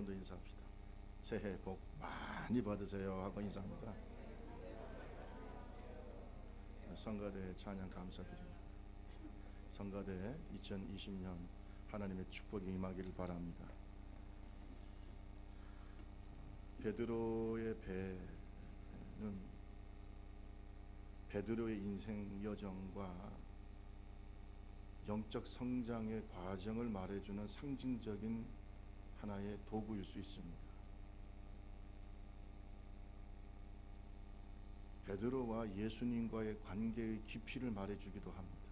번 더 인사합시다. 새해 복 많이 받으세요 하고 인사합니다. 성가대 찬양 감사드립니다. 성가대 2020년 하나님의 축복이 임하기를 바랍니다. 베드로의 배는 베드로의 인생 여정과 영적 성장의 과정을 말해주는 상징적인 하나의 도구일 수 있습니다. 베드로와 예수님과의 관계의 깊이를 말해주기도 합니다.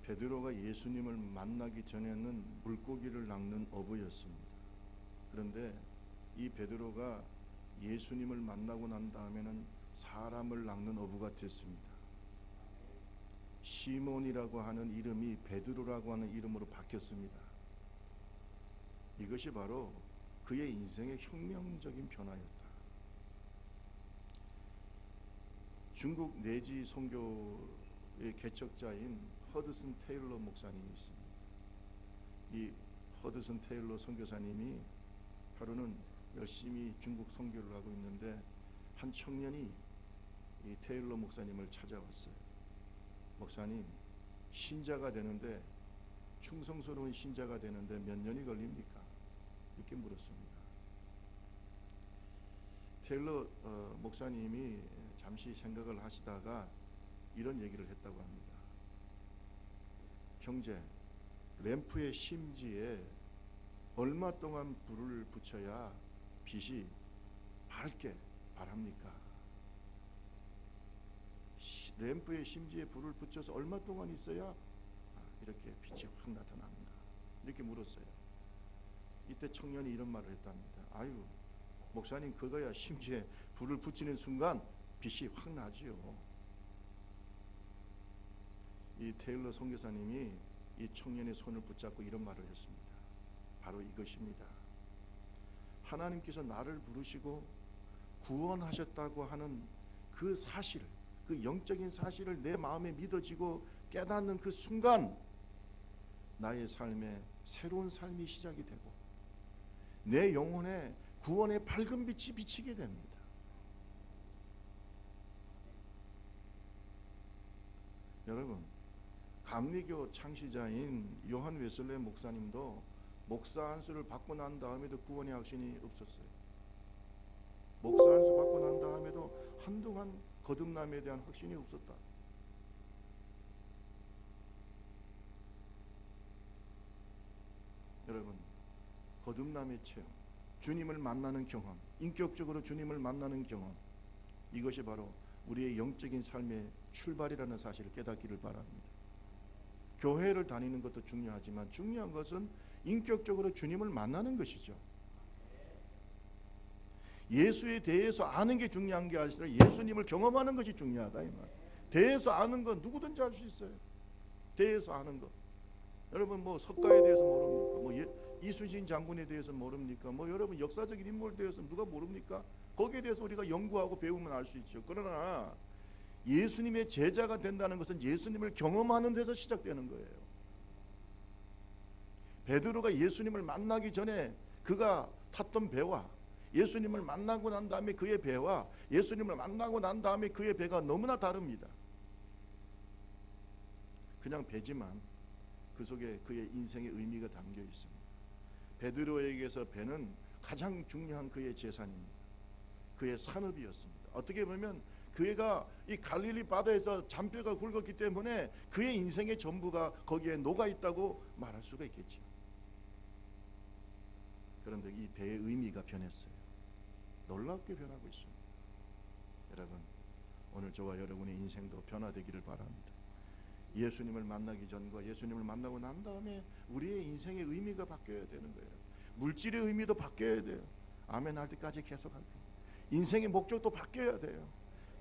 베드로가 예수님을 만나기 전에는 물고기를 낚는 어부였습니다. 그런데 이 베드로가 예수님을 만나고 난 다음에는 사람을 낚는 어부가 됐습니다. 시몬이라고 하는 이름이 베드로라고 하는 이름으로 바뀌었습니다. 이것이 바로 그의 인생의 혁명적인 변화였다. 중국 내지 선교의 개척자인 허드슨 테일러 목사님이 있습니다. 이 허드슨 테일러 선교사님이 하루는 열심히 중국 선교를 하고 있는데 한 청년이 이 테일러 목사님을 찾아왔어요. 목사님, 신자가 되는데 충성스러운 신자가 되는데 몇 년이 걸립니까? 이렇게 물었습니다. 테일러 목사님이 잠시 생각을 하시다가 이런 얘기를 했다고 합니다. 형제, 램프의 심지에 얼마 동안 불을 붙여야 빛이 밝게 바랍니까? 램프의 심지에 불을 붙여서 얼마 동안 있어야 이렇게 빛이 확 나타납니다. 이렇게 물었어요. 이때 청년이 이런 말을 했답니다. 아유, 목사님, 그거야 심지에 불을 붙이는 순간 빛이 확 나지요. 이 테일러 선교사님이 이 청년의 손을 붙잡고 이런 말을 했습니다. 바로 이것입니다. 하나님께서 나를 부르시고 구원하셨다고 하는 그 사실, 그 영적인 사실을 내 마음에 믿어지고 깨닫는 그 순간 나의 삶에 새로운 삶이 시작이 되고 내 영혼에 구원의 밝은 빛이 비치게 됩니다. 여러분, 감리교 창시자인 요한 웨슬레 목사님도 목사 안수를 받고 난 다음에도 구원의 확신이 없었어요. 목사 안수 받고 난 다음에도 한동안 거듭남에 대한 확신이 없었다. 여러분, 거듭남의 체험, 주님을 만나는 경험, 인격적으로 주님을 만나는 경험, 이것이 바로 우리의 영적인 삶의 출발이라는 사실을 깨닫기를 바랍니다. 교회를 다니는 것도 중요하지만 중요한 것은 인격적으로 주님을 만나는 것이죠. 예수에 대해서 아는 게 중요한 게 아니라 예수님을 경험하는 것이 중요하다 이 말. 대해서 아는 건 누구든지 할 수 있어요. 대해서 아는 것. 여러분 뭐 석가에 대해서 모릅니까? 뭐 이순신 장군에 대해서 모릅니까? 뭐 여러분 역사적인 인물에 대해서 누가 모릅니까? 거기에 대해서 우리가 연구하고 배우면 알 수 있죠. 그러나 예수님의 제자가 된다는 것은 예수님을 경험하는 데서 시작되는 거예요. 베드로가 예수님을 만나기 전에 그가 탔던 배와 예수님을 만나고 난 다음에 그의 배와 예수님을 만나고 난 다음에 그의 배가 너무나 다릅니다. 그냥 배지만 그 속에 그의 인생의 의미가 담겨 있습니다. 베드로에게서 배는 가장 중요한 그의 재산입니다. 그의 산업이었습니다. 어떻게 보면 그가 이 갈릴리 바다에서 잔뼈가 굵었기 때문에 그의 인생의 전부가 거기에 녹아 있다고 말할 수가 있겠죠. 그런데 이 배의 의미가 변했어요. 놀랍게 변하고 있습니다. 여러분, 오늘 저와 여러분의 인생도 변화되기를 바랍니다. 예수님을 만나기 전과 예수님을 만나고 난 다음에 우리의 인생의 의미가 바뀌어야 되는 거예요. 물질의 의미도 바뀌어야 돼요. 아멘 할 때까지 계속할 거예요. 인생의 목적도 바뀌어야 돼요.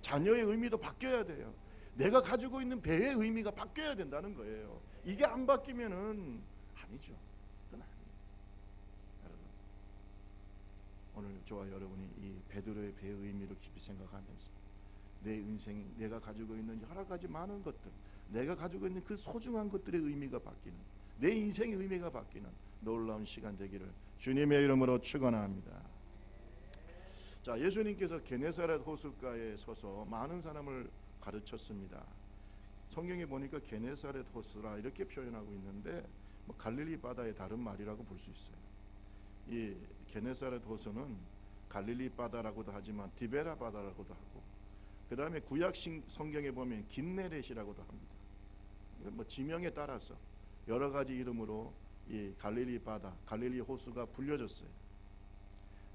자녀의 의미도 바뀌어야 돼요. 내가 가지고 있는 배의 의미가 바뀌어야 된다는 거예요. 이게 안 바뀌면은 아니죠. 그건 아니에요. 여러분, 오늘 저와 여러분이 이 베드로의 배의 의미를 깊이 생각하면서 내 인생, 내가 가지고 있는 여러 가지 많은 것들, 내가 가지고 있는 그 소중한 것들의 의미가 바뀌는, 내 인생의 의미가 바뀌는, 놀라운 시간 되기를 주님의 이름으로 축원합니다. 자, 예수님께서 게네사렛 호숫가에 서서 많은 사람을 가르쳤습니다. 성경에 보니까 게네사렛 호수라 이렇게 표현하고 있는데 뭐 갈릴리 바다의 다른 말이라고 볼 수 있어요. 이 게네사렛 호수는 갈릴리 바다라고도 하지만 디베라 바다라고도 하고, 그 다음에 구약 성경에 보면 긴네렛이라고도 합니다. 뭐 지명에 따라서 여러 가지 이름으로 이 갈릴리 바다, 갈릴리 호수가 불려졌어요.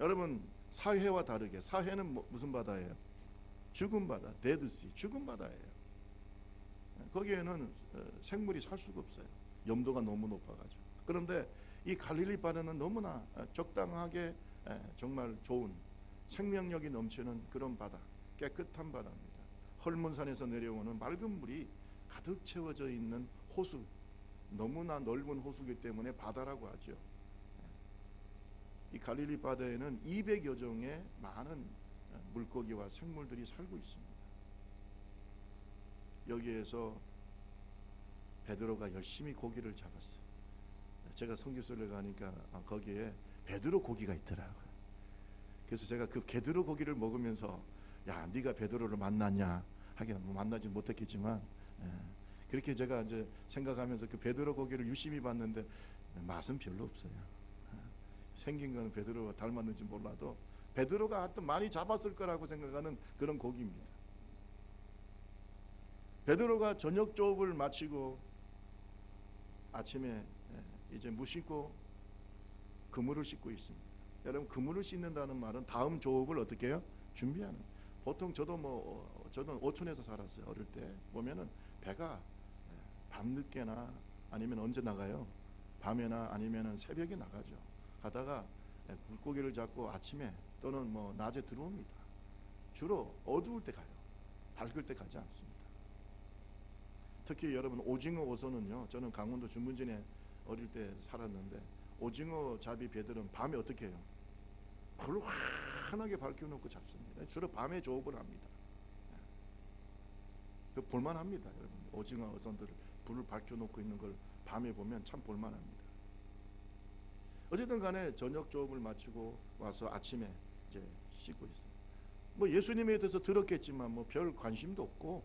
여러분, 사해와 다르게 사해는 무슨 바다예요? 죽은 바다, 데드시, 죽은 바다예요. 거기에는 생물이 살 수가 없어요. 염도가 너무 높아가지고. 그런데 이 갈릴리 바다는 너무나 적당하게 정말 좋은 생명력이 넘치는 그런 바다, 깨끗한 바다입니다. 헐몬산에서 내려오는 맑은 물이 가득 채워져 있는 호수, 너무나 넓은 호수이기 때문에 바다라고 하죠. 이 갈릴리 바다에는 200여 종의 많은 물고기와 생물들이 살고 있습니다. 여기에서 베드로가 열심히 고기를 잡았어요. 제가 선교소를 가니까 거기에 베드로 고기가 있더라고요. 그래서 제가 그 베드로 고기를 먹으면서 야, 네가 베드로를 만났냐 하긴 뭐 만나지 못했겠지만, 그렇게 제가 이제 생각하면서 그 베드로 고기를 유심히 봤는데 맛은 별로 없어요. 생긴 거는 베드로가 닮았는지 몰라도 베드로가 하여튼 많이 잡았을 거라고 생각하는 그런 고기입니다. 베드로가 저녁 조업을 마치고 아침에 이제 무 씻고 그물을 씻고 있습니다. 여러분, 그물을 씻는다는 말은 다음 조업을 어떻게 해요? 준비하는. 보통 저도 오촌에서 살았어요. 어릴 때 보면은 배가 밤늦게나 아니면 언제 나가요? 밤에나 아니면은 새벽에 나가죠. 가다가 물고기를 잡고 아침에 또는 뭐 낮에 들어옵니다. 주로 어두울 때 가요. 밝을 때 가지 않습니다. 특히 여러분, 오징어 어선은요, 저는 강원도 중문진에 어릴 때 살았는데 오징어 잡이 배들은 밤에 어떻게 해요? 불을 환하게 밝혀놓고 잡습니다. 주로 밤에 조업을 합니다. 그 볼만합니다. 여러분, 오징어 어선들을 불을 밝혀놓고 있는 걸 밤에 보면 참 볼만합니다. 어쨌든 간에 저녁 조업을 마치고 와서 아침에 이제 씻고 있어요. 뭐 예수님에 대해서 들었겠지만 뭐 별 관심도 없고,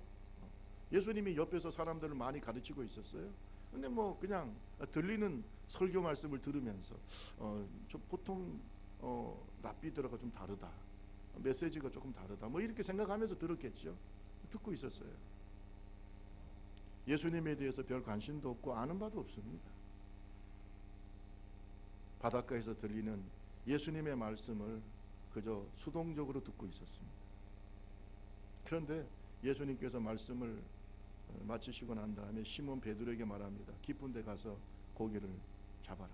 예수님이 옆에서 사람들을 많이 가르치고 있었어요. 근데 뭐 그냥 들리는 설교 말씀을 들으면서 저 보통 랍비들하고 좀 다르다, 메시지가 조금 다르다, 뭐 이렇게 생각하면서 들었겠죠. 듣고 있었어요. 예수님에 대해서 별 관심도 없고 아는 바도 없습니다. 바닷가에서 들리는 예수님의 말씀을 그저 수동적으로 듣고 있었습니다. 그런데 예수님께서 말씀을 마치시고 난 다음에 시몬 베드로에게 말합니다. 깊은 데 가서 고기를 잡아라.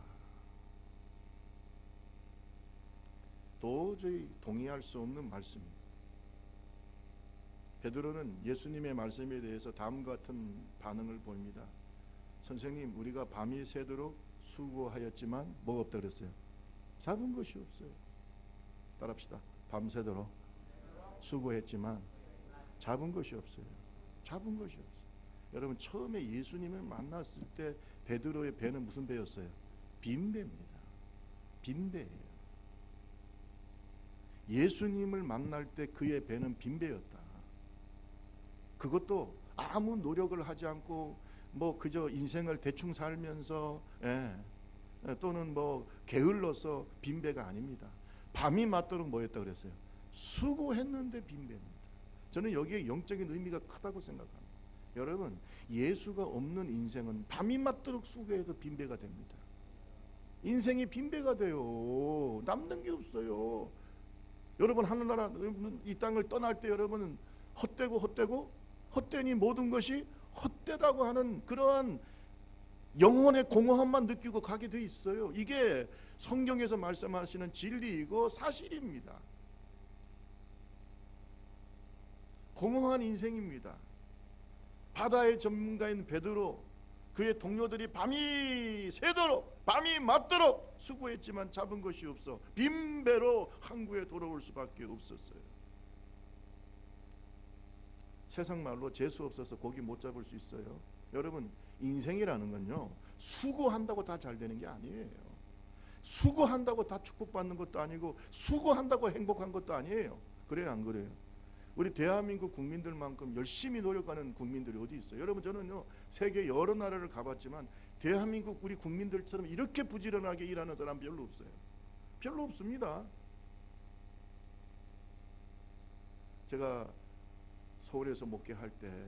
도저히 동의할 수 없는 말씀입니다. 베드로는 예수님의 말씀에 대해서 다음과 같은 반응을 보입니다. 선생님, 우리가 밤이 새도록 수고하였지만 뭐가 없다 그랬어요? 잡은 것이 없어요. 따라합시다. 밤새도록 수고했지만 잡은 것이 없어요. 잡은 것이 없어요. 여러분, 처음에 예수님을 만났을 때 베드로의 배는 무슨 배였어요? 빈배입니다. 빈배예요. 예수님을 만날 때 그의 배는 빈배였다. 그것도 아무 노력을 하지 않고 뭐 그저 인생을 대충 살면서 또는 뭐 게을러서 빈배가 아닙니다. 밤이 맞도록 뭐였다 그랬어요? 수고했는데 빈배입니다. 저는 여기에 영적인 의미가 크다고 생각합니다. 여러분, 예수가 없는 인생은 밤이 맞도록 수고해도 빈배가 됩니다. 인생이 빈배가 돼요. 남는 게 없어요. 여러분, 하늘나라 이 땅을 떠날 때 여러분은 헛되니 모든 것이 헛되다고 하는 그러한 영혼의 공허함만 느끼고 가게 돼 있어요. 이게 성경에서 말씀하시는 진리이고 사실입니다. 공허한 인생입니다. 바다의 전문가인 베드로, 그의 동료들이 밤이 새도록 밤이 맞도록 수고했지만 잡은 것이 없어 빈배로 항구에 돌아올 수밖에 없었어요. 세상 말로 재수 없어서 고기 못 잡을 수 있어요. 여러분, 인생이라는 건요, 수고한다고 다 잘 되는 게 아니에요. 수고한다고 다 축복받는 것도 아니고 수고한다고 행복한 것도 아니에요. 그래요, 안 그래요? 우리 대한민국 국민들만큼 열심히 노력하는 국민들이 어디 있어요? 여러분, 저는요 세계 여러 나라를 가봤지만 대한민국 우리 국민들처럼 이렇게 부지런하게 일하는 사람 별로 없어요. 별로 없습니다. 제가 서울에서 목회할 때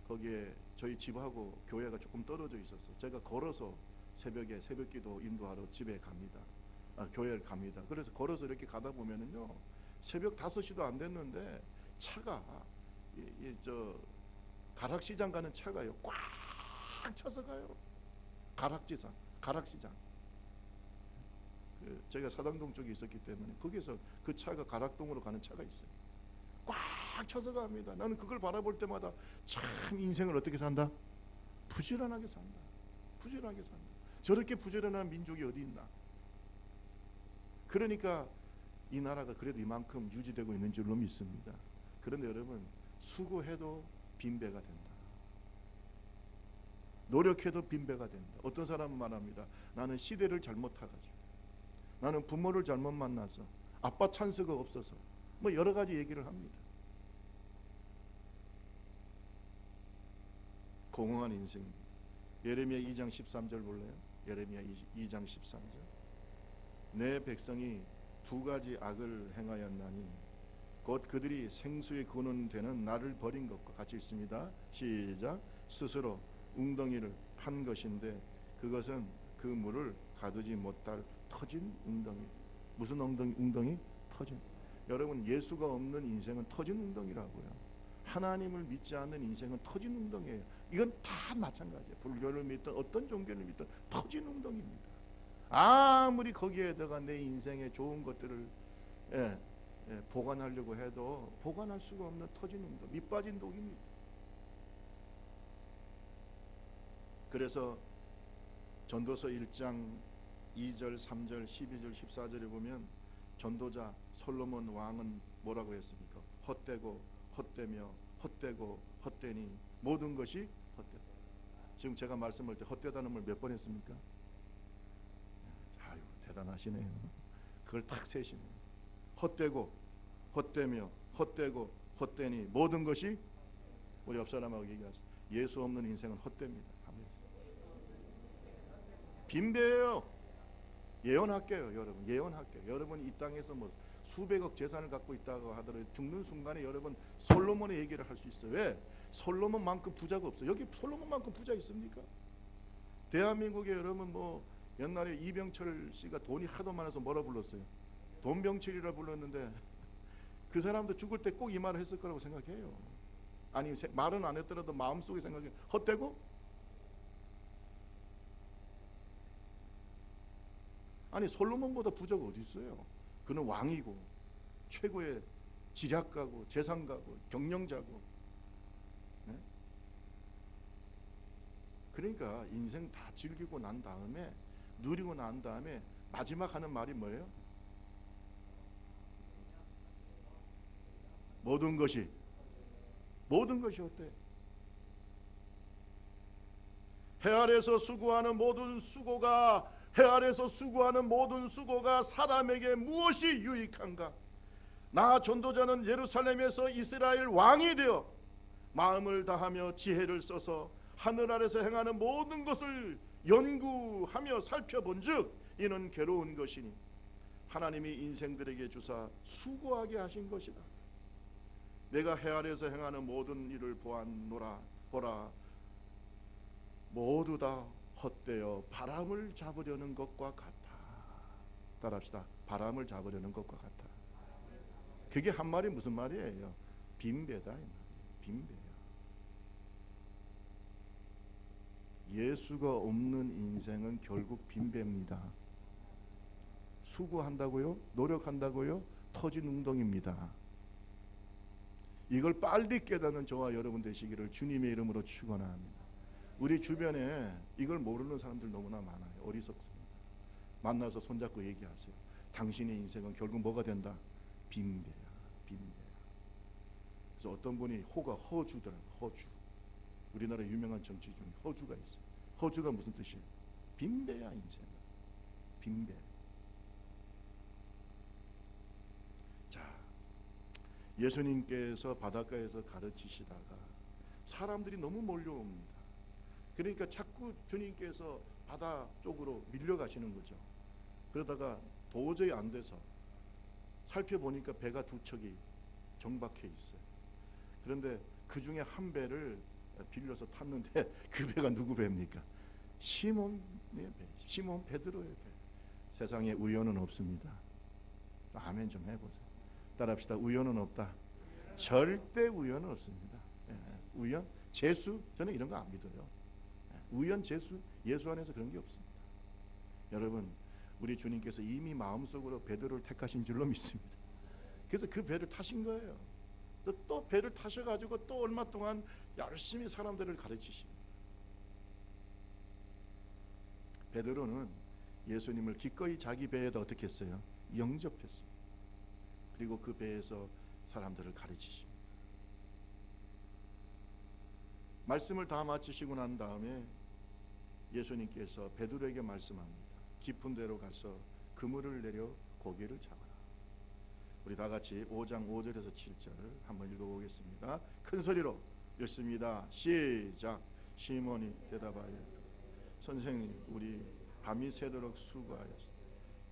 거기에 저희 집하고 교회가 조금 떨어져 있었어요. 제가 걸어서 새벽에 새벽기도 인도하러 집에 갑니다. 교회를 갑니다. 그래서 걸어서 이렇게 가다 보면은요 새벽 5시도 안 됐는데 차가 저 가락시장 가는 차가요 꽉 차서 가요. 가락시장. 제가 사당동 쪽에 있었기 때문에 거기서 그 차가 가락동으로 가는 차가 있어요. 꽉 차서 갑니다. 나는 그걸 바라볼 때마다 참 인생을 어떻게 산다? 부지런하게 산다. 부지런하게 산다. 저렇게 부지런한 민족이 어디 있나? 그러니까 이 나라가 그래도 이만큼 유지되고 있는 줄로 믿습니다. 그런데 여러분, 수고해도 빈배가 된다. 노력해도 빈배가 된다. 어떤 사람은 말합니다. 나는 시대를 잘못 타가지고, 나는 부모를 잘못 만나서, 아빠 찬스가 없어서, 뭐 여러 가지 얘기를 합니다. 공허한 인생입니다. 예레미야 2장 13절 볼래요? 예레미야 2장 13절. 내 백성이 두 가지 악을 행하였나니 곧 그들이 생수의 근원 되는 나를 버린 것과 같이 있습니다. 시작. 스스로 웅덩이를 판 것인데 그것은 그 물을 가두지 못할 터진 웅덩이. 무슨 웅덩이? 터진. 여러분, 예수가 없는 인생은 터진 웅덩이라고요. 하나님을 믿지 않는 인생은 터진 웅덩이에요. 이건 다 마찬가지예요. 불교를 믿든 어떤 종교를 믿든 터진 웅덩이입니다. 아무리 거기에다가 내 인생의 좋은 것들을 보관하려고 해도 보관할 수가 없는 터진 웅덩이, 밑빠진 독입니다. 그래서 전도서 1장 2절, 3절, 12절, 14절에 보면 전도자 솔로몬 왕은 뭐라고 했습니까? 헛되고 헛되며 헛되고 헛되니 모든 것이 헛되다. 지금 제가 말씀할 때 헛되다는 말 몇 번 했습니까? 아유, 대단하시네요. 그걸 딱 세시네요. 헛되고 헛되며 헛되고 헛되니 모든 것이, 우리 옆 사람하고 얘기하세요. 예수 없는 인생은 헛됩니다. 빈배예요. 예언할게요, 여러분. 예언할게요. 여러분 이 땅에서 뭐 수백억 재산을 갖고 있다고 하더라도 죽는 순간에 여러분 솔로몬의 얘기를 할 수 있어요. 왜? 솔로몬만큼 부자가 없어요. 여기 솔로몬만큼 부자 있습니까? 대한민국에 여러분 뭐 옛날에 이병철 씨가 돈이 하도 많아서 뭐라 불렀어요? 돈병철이라 불렀는데 그 사람도 죽을 때 꼭 이 말을 했을 거라고 생각해요. 아니 말은 안 했더라도 마음속에 생각해. 헛되고? 아니 솔로몬보다 부자가 어디 있어요? 그는 왕이고 최고의 지략가고 재상가고 경영자고. 네? 그러니까 인생 다 즐기고 난 다음에, 누리고 난 다음에 마지막 하는 말이 뭐예요? 모든 것이 어때? 해 아래서 수고하는 모든 수고가, 해 아래서 수고하는 모든 수고가 사람에게 무엇이 유익한가? 나 전도자는 예루살렘에서 이스라엘 왕이 되어 마음을 다하며 지혜를 써서 하늘 아래서 행하는 모든 것을 연구하며 살펴본즉 이는 괴로운 것이니 하나님이 인생들에게 주사 수고하게 하신 것이다. 내가 해 아래서 행하는 모든 일을 보았노라. 보라, 모두 다 헛되어 바람을 잡으려는 것과 같아. 따라합시다. 바람을 잡으려는 것과 같아. 그게 한 말이 무슨 말이에요? 빈배다. 빈배야. 예수가 없는 인생은 결국 빈배입니다. 수고한다고요? 노력한다고요? 터진 웅덩이입니다. 이걸 빨리 깨닫는 저와 여러분 되시기를 주님의 이름으로 축원합니다. 우리 주변에 이걸 모르는 사람들 너무나 많아요. 어리석습니다. 만나서 손잡고 얘기하세요. 당신의 인생은 결국 뭐가 된다? 빈배야. 빈배야. 그래서 어떤 분이 허주더라고요. 허주. 우리나라 유명한 정치 중에 허주가 있어요. 허주가 무슨 뜻이에요? 빈배야 인생. 빈배. 예수님께서 바닷가에서 가르치시다가 사람들이 너무 몰려옵니다. 그러니까 자꾸 주님께서 바다 쪽으로 밀려가시는 거죠. 그러다가 도저히 안 돼서 살펴보니까 배가 두 척이 정박해 있어요. 그런데 그 중에 한 배를 빌려서 탔는데 그 배가 누구 배입니까? 시몬의 배, 시몬 베드로의 배. 세상에 우연은 없습니다. 아멘 좀 해보세요. 따라합시다. 우연은 없다. 절대 우연은 없습니다. 우연, 재수, 저는 이런 거 안 믿어요. 우연, 재수, 예수 안에서 그런 게 없습니다. 여러분, 우리 주님께서 이미 마음속으로 베드로를 택하신 줄로 믿습니다. 그래서 그 배를 타신 거예요. 또 배를 타셔가지고 또 얼마 동안 열심히 사람들을 가르치십니다. 베드로는 예수님을 기꺼이 자기 배에다 어떻게 했어요? 영접했습니다. 그리고 그 배에서 사람들을 가르치십니다. 말씀을 다 마치시고 난 다음에 예수님께서 베드로에게 말씀합니다. 깊은 데로 가서 그물을 내려 고기를 잡아라. 우리 다 같이 5장 5절에서 7절을 한번 읽어보겠습니다. 큰 소리로 읽습니다. 시작. 시몬이 대답하여 선생님, 우리 밤이 새도록 수고하였습니다.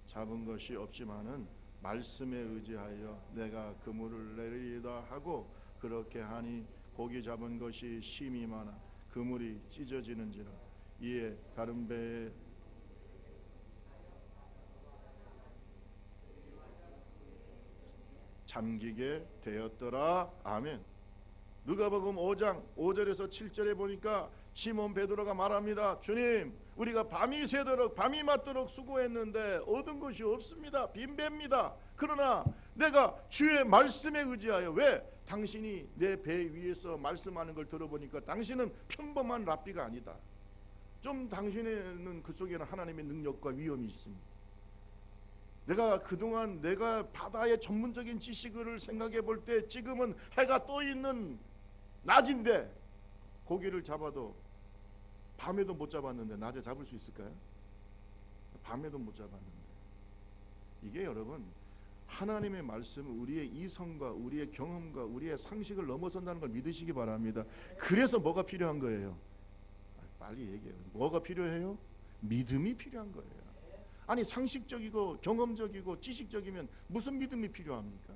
잡은 것이 없지만은 말씀에 의지하여 내가 그물을 내리다 하고 그렇게 하니 고기 잡은 것이 심이 많아 그물이 찢어지는지라. 이에 다른 배에 잠기게 되었더라. 아멘. 누가복음 5장 5절에서 7절에 보니까 시몬 베드로가 말합니다. 주님, 우리가 밤이 새도록 밤이 맞도록 수고했는데 얻은 것이 없습니다. 빈배입니다. 그러나 내가 주의 말씀에 의지하여, 왜? 당신이 내 배 위에서 말씀하는 걸 들어보니까 당신은 평범한 랍비가 아니다. 좀 당신에는 그 속에는 하나님의 능력과 위엄이 있습니다. 내가 그동안 내가 바다의 전문적인 지식을 생각해 볼 때 지금은 해가 떠 있는 낮인데 고기를 잡아도 밤에도 못 잡았는데 낮에 잡을 수 있을까요? 밤에도 못 잡았는데. 이게 여러분, 하나님의 말씀은 우리의 이성과 우리의 경험과 우리의 상식을 넘어선다는 걸 믿으시기 바랍니다. 그래서 뭐가 필요한 거예요? 빨리 얘기해요. 뭐가 필요해요? 믿음이 필요한 거예요. 아니, 상식적이고 경험적이고 지식적이면 무슨 믿음이 필요합니까?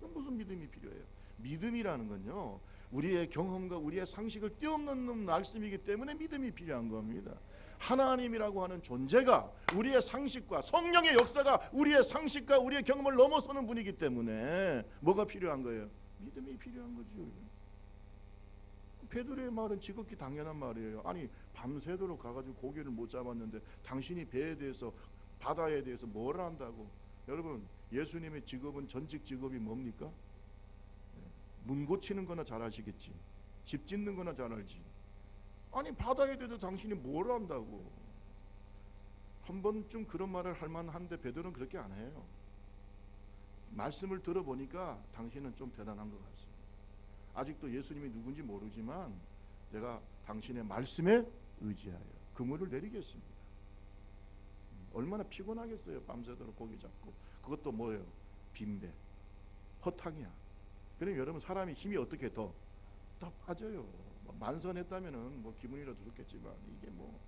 무슨 믿음이 필요해요? 믿음이라는 건요, 우리의 경험과 우리의 상식을 뛰어넘는 말씀이기 때문에 믿음이 필요한 겁니다. 하나님이라고 하는 존재가 우리의 상식과 성령의 역사가 우리의 상식과 우리의 경험을 넘어서는 분이기 때문에 뭐가 필요한 거예요? 믿음이 필요한 거죠. 베드로의 말은 지극히 당연한 말이에요. 아니, 밤새도록 가가지고 고기를 못 잡았는데 당신이 배에 대해서, 바다에 대해서 뭘 안다고? 여러분, 예수님의 직업은, 전직 직업이 뭡니까? 문 고치는 거나 잘 아시겠지. 집 짓는 거나 잘 알지. 아니, 바다에 대해서 당신이 뭘 안다고? 한 번쯤 그런 말을 할 만한데 베드로는 그렇게 안 해요. 말씀을 들어보니까 당신은 좀 대단한 것 같습니다. 아직도 예수님이 누군지 모르지만 내가 당신의 말씀에 의지하여 그물을 내리겠습니다. 얼마나 피곤하겠어요. 밤새도록 고기 잡고. 그것도 뭐예요? 빈배, 허탕이야. 그럼 여러분, 사람이 힘이 어떻게 더 빠져요. 만선했다면은 뭐 기분이라도 좋겠지만 이게 뭐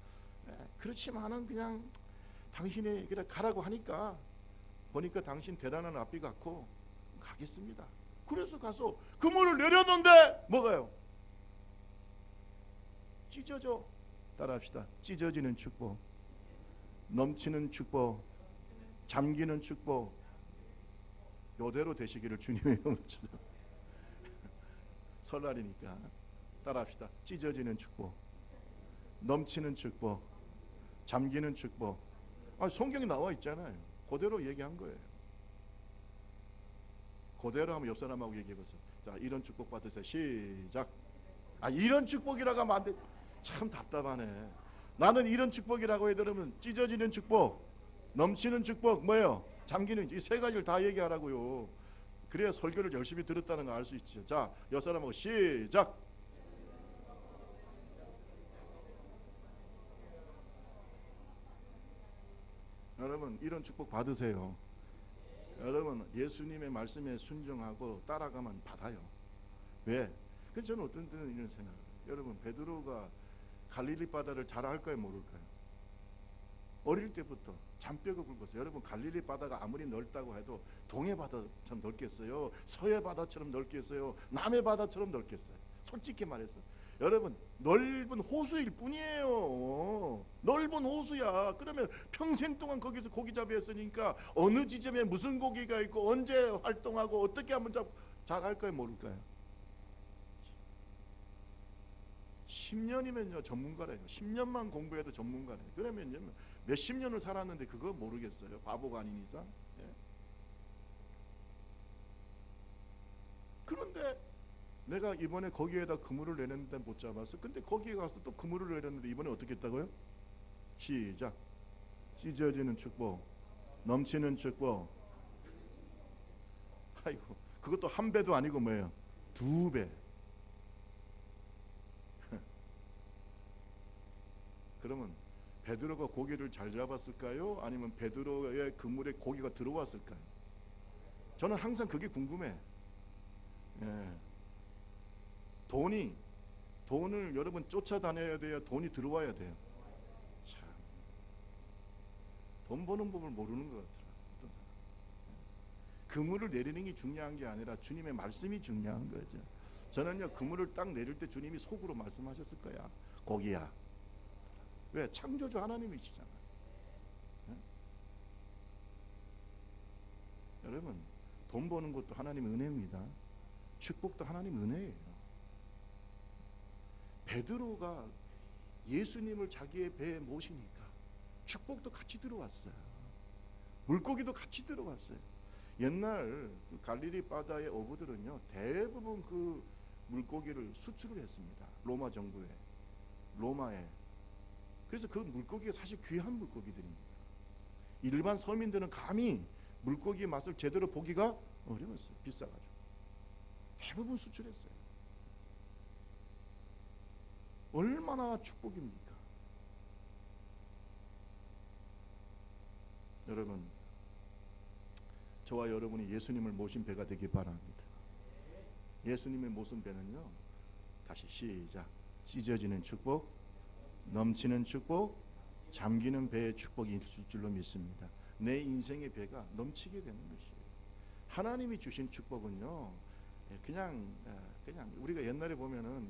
그렇지만은 그냥 당신이 그냥 가라고 하니까 보니까 당신 대단한 앞비 같고 가겠습니다. 그래서 가서 그물을 내렸는데 뭐가요? 찢어져. 따라합시다. 찢어지는 축복, 넘치는 축복, 잠기는 축복, 요대로 되시기를 주님의 이름으로 축복합니다. 설날이니까 따라합시다. 찢어지는 축복, 넘치는 축복, 잠기는 축복. 성경에 나와 있잖아요. 그대로 얘기한 거예요. 그대로 하면 옆 사람하고 얘기해보세요. 자, 이런 축복 받으세요. 시작. 이런 축복이라고 하면 안 돼. 참 답답하네. 나는 이런 축복이라고 해드리면 찢어지는 축복, 넘치는 축복, 뭐예요? 잠기는, 이 세 가지를 다 얘기하라고요. 그래야 설교를 열심히 들었다는 거 알 수 있죠. 자, 옆 사람하고 시작. 여러분, 이런 축복 받으세요. 여러분 예수님의 말씀에 순종하고 따라가면 받아요. 왜? 그래서 저는 어떤 때는 이런 생각을 해요. 여러분 베드로가 갈릴리 바다를 잘 알까요 모를까요? 어릴 때부터 잔뼈가 굵었어요. 여러분 갈릴리 바다가 아무리 넓다고 해도 동해 바다처럼 넓겠어요? 서해 바다처럼 넓겠어요? 남해 바다처럼 넓겠어요? 솔직히 말해서 여러분 넓은 호수일 뿐이에요. 넓은 호수야. 그러면 평생 동안 거기서 고기 잡이했으니까 어느 지점에 무슨 고기가 있고 언제 활동하고 어떻게 하면 잘 알까요 모를까요? 10년이면요 전문가래요. 10년만 공부해도 전문가래요. 그러면요 몇십 년을 살았는데 그거 모르겠어요? 바보가 아닌 이상. 예. 그런데 내가 이번에 거기에다 그물을 내렸는데 못 잡았어. 근데 거기에 가서 또 그물을 내렸는데 이번에 어떻게 했다고요? 시작. 찢어지는 축복, 넘치는 축복. 아이고 그것도 한 배도 아니고 뭐예요? 두 배. 그러면 베드로가 고기를 잘 잡았을까요? 아니면 베드로의 그물에 고기가 들어왔을까요? 저는 항상 그게 궁금해. 예. 돈을 여러분 쫓아다녀야 돼요? 돈이 들어와야 돼요? 참, 돈 버는 법을 모르는 것 같더라. 그물을 내리는 게 중요한 게 아니라 주님의 말씀이 중요한 거죠. 저는요 그물을 딱 내릴 때 주님이 속으로 말씀하셨을 거야. 고기야. 왜? 창조주 하나님이시잖아요. 네? 여러분 돈 버는 것도 하나님의 은혜입니다. 축복도 하나님의 은혜예요. 베드로가 예수님을 자기의 배에 모시니까 축복도 같이 들어왔어요. 물고기도 같이 들어왔어요. 옛날 그 갈릴리 바다의 어부들은요 대부분 그 물고기를 수출을 했습니다. 로마 정부에, 로마에. 그래서 그 물고기가 사실 귀한 물고기들입니다. 일반 서민들은 감히 물고기의 맛을 제대로 보기가 어려웠어요. 비싸가지고. 대부분 수출했어요. 얼마나 축복입니까? 여러분, 저와 여러분이 예수님을 모신 배가 되길 바랍니다. 예수님의 모신 배는요, 다시 시작. 찢어지는 축복, 넘치는 축복, 잠기는 배의 축복이 있을 줄로 믿습니다. 내 인생의 배가 넘치게 되는 것이에요. 하나님이 주신 축복은요, 그냥 우리가 옛날에 보면은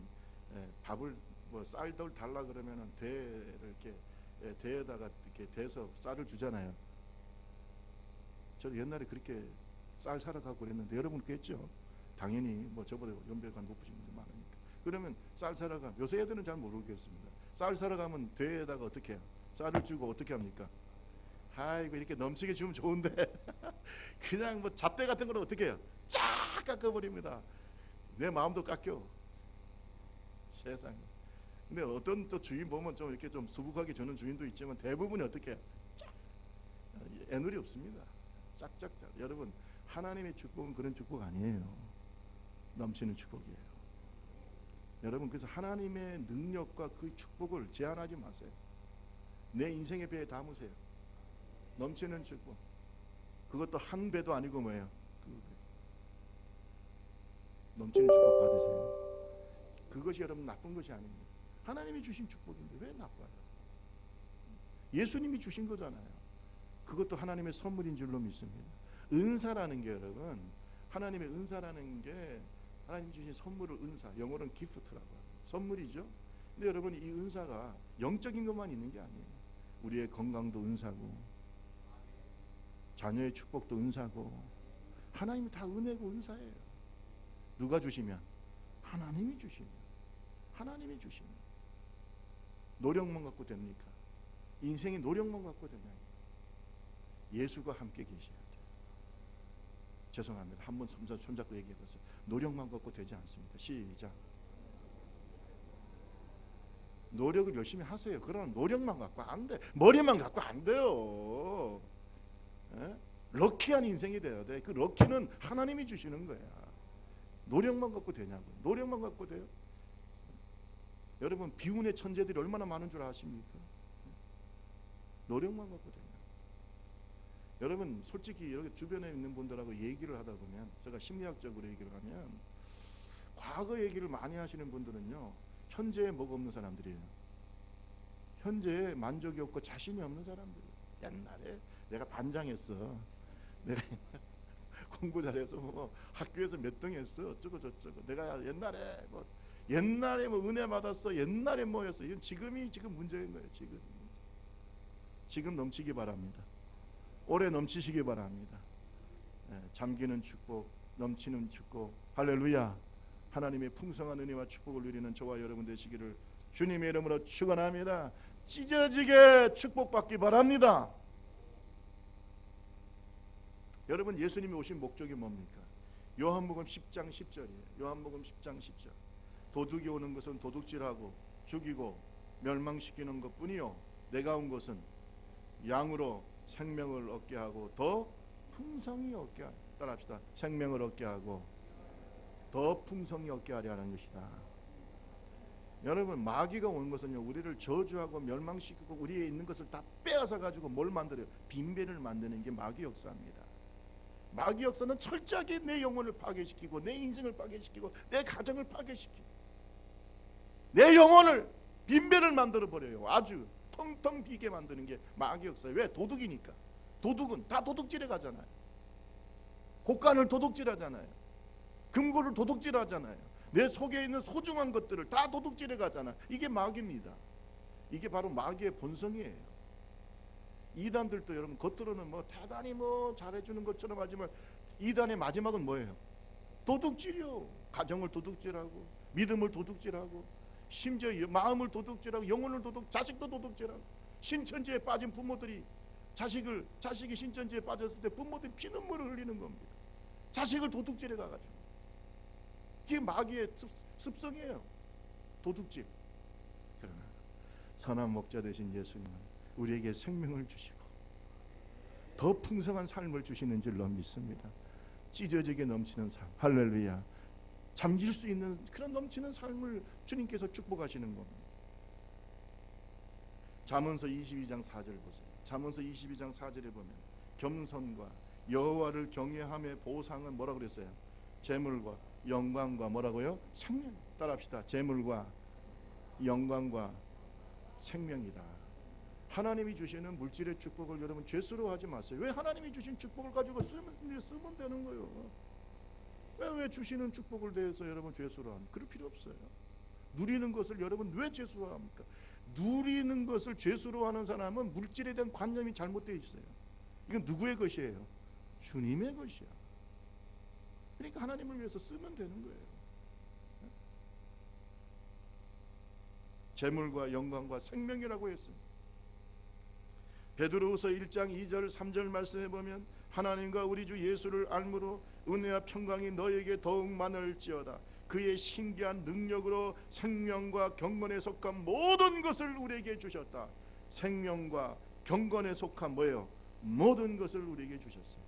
밥을 뭐 쌀들 달라 그러면은 대를 이렇게 대에다가 이렇게 대서 쌀을 주잖아요. 저도 옛날에 그렇게 쌀 사러 가고 그랬는데 여러분 그랬죠? 당연히 뭐 저보다 연배가 높으신 분들 많으니까. 그러면 쌀 사러 가면 요새 애들은 잘 모르겠습니다. 쌀 사러 가면 대에다가 어떻게 해요? 쌀을 주고 어떻게 합니까? 아이고 이렇게 넘치게 주면 좋은데 그냥 뭐 잣대 같은 거는 어떻게 해요? 쫙 깎아버립니다. 내 마음도 깎여. 세상에. 근데 어떤 또 주인 보면 좀 이렇게 좀 수북하게 주는 주인도 있지만 대부분이 어떻게 해요? 쫙. 애누리 없습니다. 짝짝짝. 여러분 하나님의 축복은 그런 축복 아니에요. 넘치는 축복이에요. 여러분 그래서 하나님의 능력과 그 축복을 제한하지 마세요. 내 인생의 배에 담으세요. 넘치는 축복. 그것도 한 배도 아니고 뭐예요? 두 배. 넘치는 축복 받으세요. 그것이 여러분 나쁜 것이 아닙니다. 하나님이 주신 축복인데 왜 나빠요? 예수님이 주신 거잖아요. 그것도 하나님의 선물인 줄로 믿습니다. 은사라는 게 여러분 하나님의 은사라는 게 하나님이 주신 선물을 은사, 영어로는 기프트라고 합니다. 선물이죠. 근데 여러분 이 은사가 영적인 것만 있는 게 아니에요. 우리의 건강도 은사고 자녀의 축복도 은사고 하나님이 다 은혜고 은사예요. 누가 주시면? 하나님이 주시면. 하나님이 주시면. 노력만 갖고 됩니까? 인생이 노력만 갖고 되냐? 예수가 함께 계셔야 돼요. 죄송합니다. 한번 손잡고 얘기해보세요. 노력만 갖고 되지 않습니다. 시작. 노력을 열심히 하세요. 그러나 노력만 갖고 안 돼. 머리만 갖고 안 돼요. 에? 럭키한 인생이 돼야 돼. 그 럭키는 하나님이 주시는 거야. 노력만 갖고 되냐고요. 노력만 갖고 돼요. 여러분 비운의 천재들이 얼마나 많은 줄 아십니까? 노력만 갖고 되냐. 여러분 솔직히 이렇게 주변에 있는 분들하고 얘기를 하다 보면, 제가 심리학적으로 얘기를 하면, 과거 얘기를 많이 하시는 분들은요, 현재에 뭐가 없는 사람들이에요. 현재에 만족이 없고 자신이 없는 사람들이에요. 옛날에 내가 반장했어, 내가 공부 잘해서 뭐 학교에서 몇 등 했어, 어쩌고 저쩌고, 내가 옛날에 뭐 은혜 받았어, 옛날에 뭐였어. 이건 지금 문제인 거예요. 지금 넘치기 바랍니다. 오래 넘치시기 바랍니다. 잠기는 축복, 넘치는 축복, 할렐루야. 하나님의 풍성한 은혜와 축복을 누리는 저와 여러분 되시기를 주님의 이름으로 축원합니다. 찢어지게 축복받기 바랍니다. 여러분, 예수님이 오신 목적이 뭡니까? 요한복음 10장 10절이에요. 요한복음 10장 10절. 도둑이 오는 것은 도둑질하고 죽이고 멸망시키는 것뿐이요, 내가 온 것은 양으로 생명을 얻게 하고 더 풍성히 얻게 하라. 따라합시다. 생명을 얻게 하고 더 풍성히 얻게 하려는 것이다. 여러분, 마귀가 온 것은요, 우리를 저주하고 멸망시키고 우리에 있는 것을 다 빼앗아 가지고 뭘 만들어요? 빈배를 만드는 게 마귀 역사입니다. 마귀 역사는 철저하게 내 영혼을 파괴시키고 내 인생을 파괴시키고 내 가정을 파괴시키고 내 영혼을 빈배를 만들어 버려요. 아주 텅텅 비게 만드는 게 마귀 역사예요. 왜? 도둑이니까. 도둑은 다 도둑질해 가잖아요. 곡간을 도둑질하잖아요. 금고를 도둑질하잖아요. 내 속에 있는 소중한 것들을 다 도둑질해 가잖아요. 이게 마귀입니다. 이게 바로 마귀의 본성이에요. 이단들도 여러분 겉으로는 뭐 대단히 뭐 잘해주는 것처럼 하지만 이단의 마지막은 뭐예요? 도둑질이요. 가정을 도둑질하고 믿음을 도둑질하고 심지어 마음을 도둑질하고 영혼을 자식도 도둑질하고, 신천지에 빠진 부모들이 자식이 신천지에 빠졌을 때 부모들이 피눈물을 흘리는 겁니다. 자식을 도둑질해 가가지고. 이게 마귀의 습성이에요. 도둑질. 그러나 선한 목자 되신 예수님은 우리에게 생명을 주시고 더 풍성한 삶을 주시는 줄로 믿습니다. 찢어지게 넘치는 삶, 할렐루야. 잠길 수 있는 그런 넘치는 삶을 주님께서 축복하시는 겁니다. 잠언서 22장 4절 보세요. 잠언서 22장 4절에 보면 겸손과 여호와를 경외함의 보상은 뭐라고 그랬어요? 재물과 영광과 뭐라고요? 생명. 따라합시다. 재물과 영광과 생명이다. 하나님이 주시는 물질의 축복을 여러분 죄스러워하지 마세요. 왜? 하나님이 주신 축복을 가지고 쓰면 되는 거예요. 왜 주시는 축복을 대해서 여러분 죄스러워합니까? 그럴 필요 없어요. 누리는 것을 여러분 왜 죄스러워합니까? 누리는 것을 죄스러워하는 사람은 물질에 대한 관념이 잘못되어 있어요. 이건 누구의 것이에요? 주님의 것이야. 그러니까 하나님을 위해서 쓰면 되는 거예요. 재물과 영광과 생명이라고 했습니다. 베드로후서 1장 2절 3절 말씀해 보면 하나님과 우리 주 예수를 알므로 은혜와 평강이 너에게 더욱 많을지어다. 그의 신기한 능력으로 생명과 경건에 속한 모든 것을 우리에게 주셨다. 생명과 경건에 속한 뭐예요? 모든 것을 우리에게 주셨어요.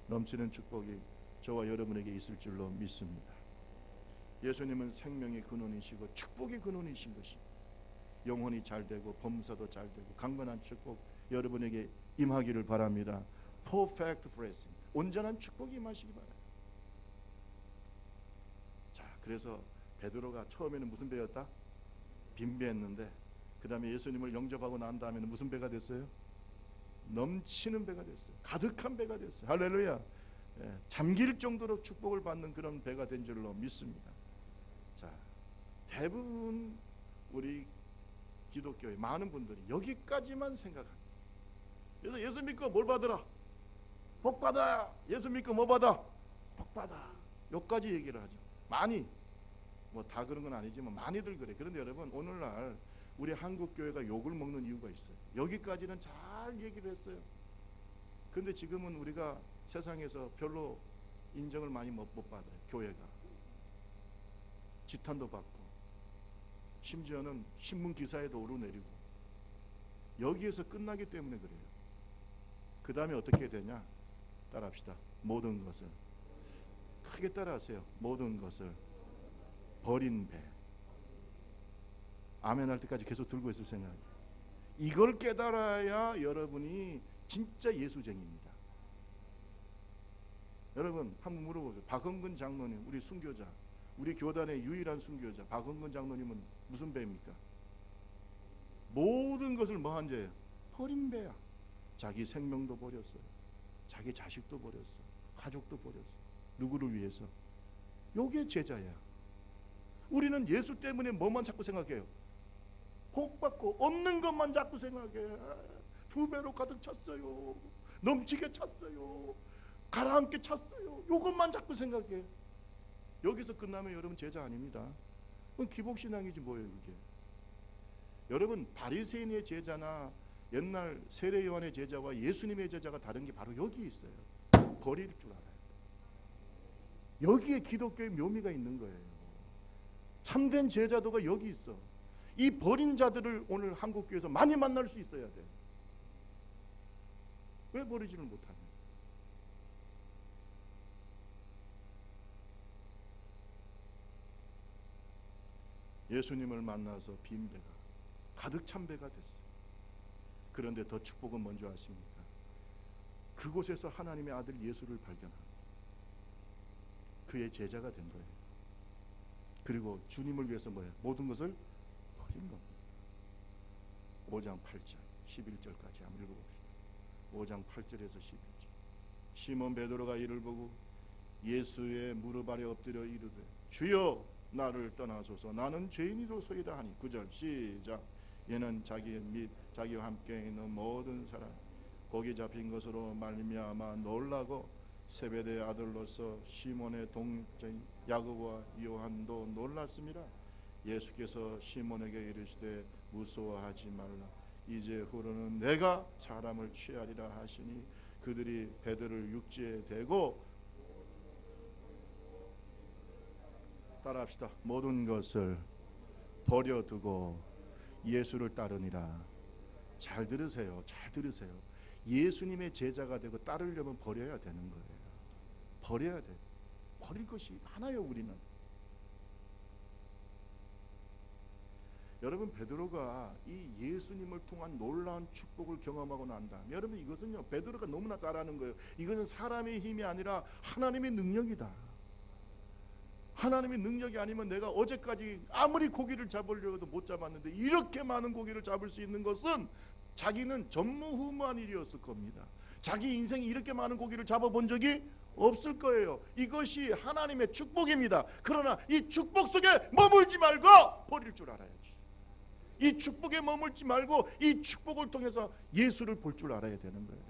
넘치는 축복이 저와 여러분에게 있을 줄로 믿습니다. 예수님은 생명의 근원이시고 축복의 근원이신 것입니다. 영혼이 잘되고 범사도 잘되고 강건한 축복 여러분에게 임하기를 바랍니다. Perfect blessing, 온전한 축복이 임하시기 바랍니다. 자, 그래서 베드로가 처음에는 무슨 배였다? 빈배였는데 그 다음에 예수님을 영접하고 난 다음에는 무슨 배가 됐어요? 넘치는 배가 됐어요. 가득한 배가 됐어요. 할렐루야. 잠길 정도로 축복을 받는 그런 배가 된 줄로 믿습니다. 자, 대부분 우리 기독교의 많은 분들이 여기까지만 생각합니다. 그래서 예수 믿고 뭘 받으라? 복 받아. 예수 믿고 뭐 받아? 복 받아. 여기까지 얘기를 하죠. 많이, 뭐 다 그런 건 아니지만 많이들 그래. 그런데 여러분, 오늘날 우리 한국 교회가 욕을 먹는 이유가 있어요. 여기까지는 잘 얘기를 했어요. 그런데 지금은 우리가 세상에서 별로 인정을 많이 못 받아요. 교회가 지탄도 받고 심지어는 신문 기사에도 오르내리고 여기에서 끝나기 때문에 그래요. 그 다음에 어떻게 되냐? 따라합시다. 모든 것을, 크게 따라하세요. 모든 것을 버린 배. 아멘 할 때까지 계속 들고 있을 생각이에요. 이걸 깨달아야 여러분이 진짜 예수쟁이입니다. 여러분 한번 물어보세요. 박헌근 장로님, 우리 순교자, 우리 교단의 유일한 순교자 박헌근 장로님은 무슨 배입니까? 모든 것을 뭐한 죄예요? 버린 배야. 자기 생명도 버렸어요. 자기 자식도 버렸어. 가족도 버렸어. 누구를 위해서? 요게 제자야. 우리는 예수 때문에 뭐만 자꾸 생각해요? 복 받고 없는 것만 자꾸 생각해. 2배로 가득 찼어요. 넘치게 찼어요. 가라앉게 찼어요. 요것만 자꾸 생각해. 여기서 끝나면 여러분 제자 아닙니다. 그건 기복신앙이지 뭐예요 그게. 여러분 바리새인의 제자나 옛날 세례 요한의 제자와 예수님의 제자가 다른 게 바로 여기 있어요. 버릴 줄 알아요. 여기에 기독교의 묘미가 있는 거예요. 참된 제자도가 여기 있어. 이 버린 자들을 오늘 한국교회에서 많이 만날 수 있어야 돼. 왜 버리지를 못하냐? 예수님을 만나서 빈 배가 가득 찬 배가 됐어요. 그런데 더 축복은 뭔지 아십니까? 그곳에서 하나님의 아들 예수를 발견하고 그의 제자가 된 거예요. 그리고 주님을 위해서 뭐예요? 모든 것을 버린 겁니다. 5장 8절 11절까지 한번 읽어봅시다. 5장 8절에서 11절. 시몬 베드로가 이를 보고 예수의 무릎 아래 엎드려 이르되 주여 나를 떠나소서 나는 죄인이로소이다 하니 9절 시작. 얘는 자기 및 자기와 함께 있는 모든 사람 고기 잡힌 것으로 말미암아 놀라고 세베대의 아들로서 시몬의 동생 야고보와 요한도 놀랐습니다. 예수께서 시몬에게 이르시되 무서워하지 말라 이제 후로는 내가 사람을 취하리라 하시니 그들이 베드로를 육지에 대고 따라합시다. 모든 것을 버려두고 예수를 따르니라. 잘 들으세요. 잘 들으세요. 예수님의 제자가 되고 따르려면 버려야 되는 거예요. 버려야 돼. 버릴 것이 많아요 우리는. 여러분 베드로가 이 예수님을 통한 놀라운 축복을 경험하고 난 다음에 여러분 이것은요 베드로가 너무나 잘하는 거예요. 이것은 사람의 힘이 아니라 하나님의 능력이다. 하나님의 능력이 아니면 내가 어제까지 아무리 고기를 잡으려고도 못 잡았는데 이렇게 많은 고기를 잡을 수 있는 것은 자기는 전무후무한 일이었을 겁니다. 자기 인생이 이렇게 많은 고기를 잡아본 적이 없을 거예요. 이것이 하나님의 축복입니다. 그러나 이 축복 속에 머물지 말고 버릴 줄 알아야지. 이 축복에 머물지 말고 이 축복을 통해서 예수를 볼 줄 알아야 되는 거예요.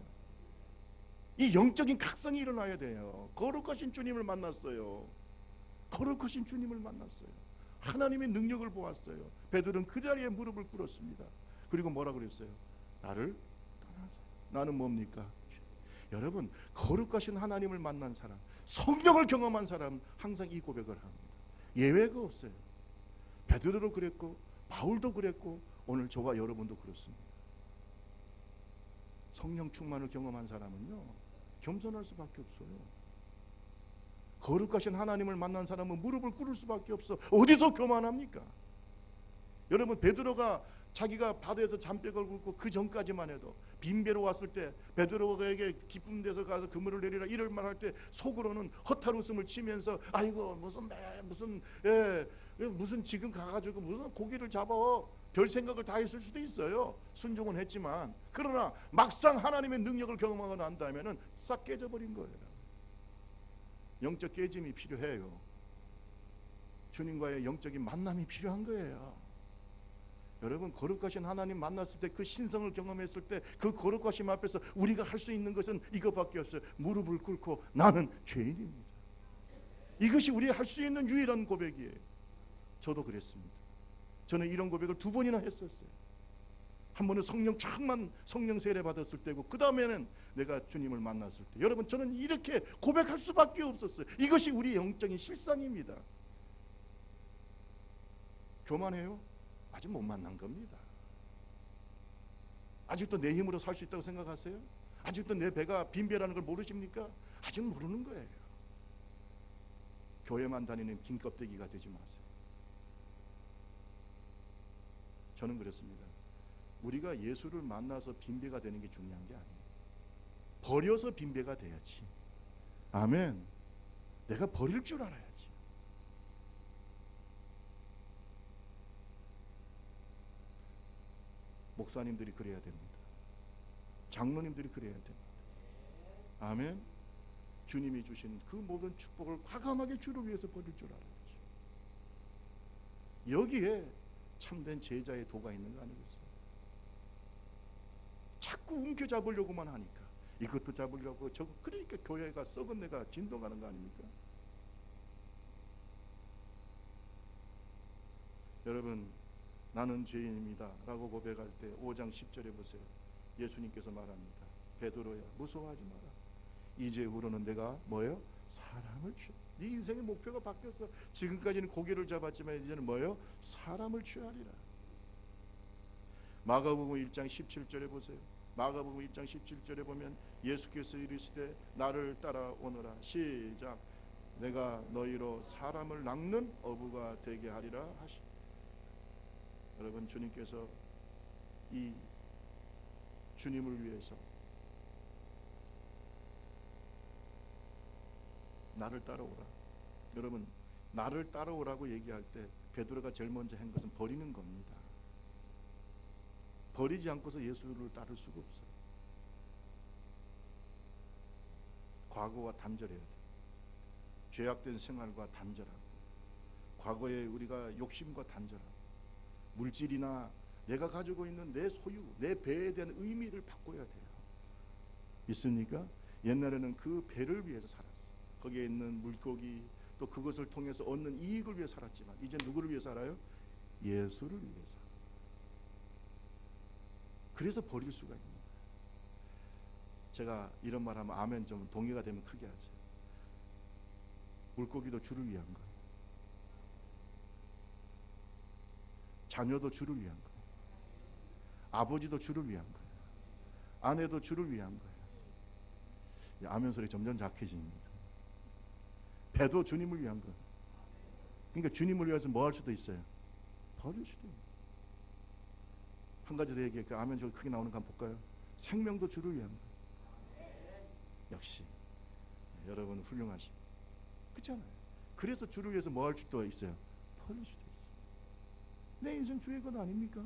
이 영적인 각성이 일어나야 돼요. 거룩하신 주님을 만났어요. 거룩하신 주님을 만났어요. 하나님의 능력을 보았어요. 베드로는 그 자리에 무릎을 꿇었습니다. 그리고 뭐라 그랬어요? 나를 떠나서. 나는 뭡니까? 여러분 거룩하신 하나님을 만난 사람, 성령을 경험한 사람 항상 이 고백을 합니다. 예외가 없어요. 베드로도 그랬고 바울도 그랬고 오늘 저와 여러분도 그렇습니다. 성령 충만을 경험한 사람은요 겸손할 수밖에 없어요. 거룩하신 하나님을 만난 사람은 무릎을 꿇을 수밖에 없어. 어디서 교만합니까? 여러분 베드로가 자기가 바다에서 잔백을 굴고 그 전까지만 해도 빈배로 왔을 때 베드로에게 깊은 데서 가서 그물을 내리라 이럴 말할 때 속으로는 허탈 웃음을 치면서 아이고 무슨 지금 가가지고 무슨 고기를 잡아 별 생각을 다 했을 수도 있어요. 순종은 했지만 그러나 막상 하나님의 능력을 경험하고 난 다음에는 싹 깨져버린 거예요. 영적 깨짐이 필요해요. 주님과의 영적인 만남이 필요한 거예요. 여러분 거룩하신 하나님 만났을 때 그 신성을 경험했을 때 그 거룩하심 앞에서 우리가 할 수 있는 것은 이것밖에 없어요. 무릎을 꿇고 나는 죄인입니다. 이것이 우리가 할 수 있는 유일한 고백이에요. 저도 그랬습니다. 저는 이런 고백을 2번이나 했었어요. 한 번은 성령 세례 받았을 때고 그 다음에는 내가 주님을 만났을 때 여러분 저는 이렇게 고백할 수밖에 없었어요. 이것이 우리 영적인 실상입니다. 교만해요? 아직 못 만난 겁니다. 아직도 내 힘으로 살 수 있다고 생각하세요? 아직도 내 배가 빈배라는 걸 모르십니까? 아직 모르는 거예요. 교회만 다니는 긴 껍데기가 되지 마세요. 저는 그렇습니다. 우리가 예수를 만나서 빈배가 되는 게 중요한 게 아니에요. 버려서 빈배가 돼야지. 아멘. 내가 버릴 줄 알아야지. 목사님들이 그래야 됩니다. 장로님들이 그래야 됩니다. 아멘. 주님이 주신 그 모든 축복을 과감하게 주를 위해서 버릴 줄 알아야죠. 여기에 참된 제자의 도가 있는 거 아니겠어요? 자꾸 움켜잡으려고만 하니까 이것도 잡으려고 저거, 그러니까 교회가 썩은 내가 진동하는 거 아닙니까? 여러분, 나는 죄인입니다 라고 고백할 때 5장 10절에 보세요. 예수님께서 말합니다. 베드로야, 무서워하지 마라. 이제후로는 내가 뭐예요? 사람을 취해. 네 인생의 목표가 바뀌었어. 지금까지는 고기를 잡았지만 이제는 뭐예요? 사람을 취하리라. 마가복음 1장 17절에 보세요. 마가복음 1장 17절에 보면 예수께서 이르시되 나를 따라오너라. 시작. 내가 너희로 사람을 낚는 어부가 되게 하리라 하시. 여러분, 주님께서 이 주님을 위해서 나를 따라오라. 여러분, 나를 따라오라고 얘기할 때 베드로가 제일 먼저 한 것은 버리는 겁니다. 버리지 않고서 예수를 따를 수가 없어요. 과거와 단절해야 돼. 죄악된 생활과 단절하고, 과거에 우리가 욕심과 단절하고, 물질이나 내가 가지고 있는 내 소유, 내 배에 대한 의미를 바꿔야 돼요. 있습니까? 옛날에는 그 배를 위해서 살았어요. 거기에 있는 물고기, 또 그것을 통해서 얻는 이익을 위해 살았지만 이제 누구를 위해 살아요? 예수를 위해 살아요. 그래서 버릴 수가 있는 거예요. 제가 이런 말 하면 아멘 좀 동의가 되면 크게 하세요. 물고기도 주를 위한 거예요. 자녀도 주를 위한 거예요. 아버지도 주를 위한 거예요. 아내도 주를 위한 거예요. 아멘 소리 점점 작해집니다. 배도 주님을 위한 거예요. 그러니까 주님을 위해서 뭐 할 수도 있어요? 버릴 수도 있어요. 한 가지 더 얘기할게요. 아멘 저기 크게 나오는 거 한번 볼까요? 생명도 주를 위한 거예요. 역시 여러분 훌륭하십니다. 그렇잖아요. 그래서 주를 위해서 뭐 할 수도 있어요? 버릴 수도 있어요. 내 인생 주의 것 아닙니까?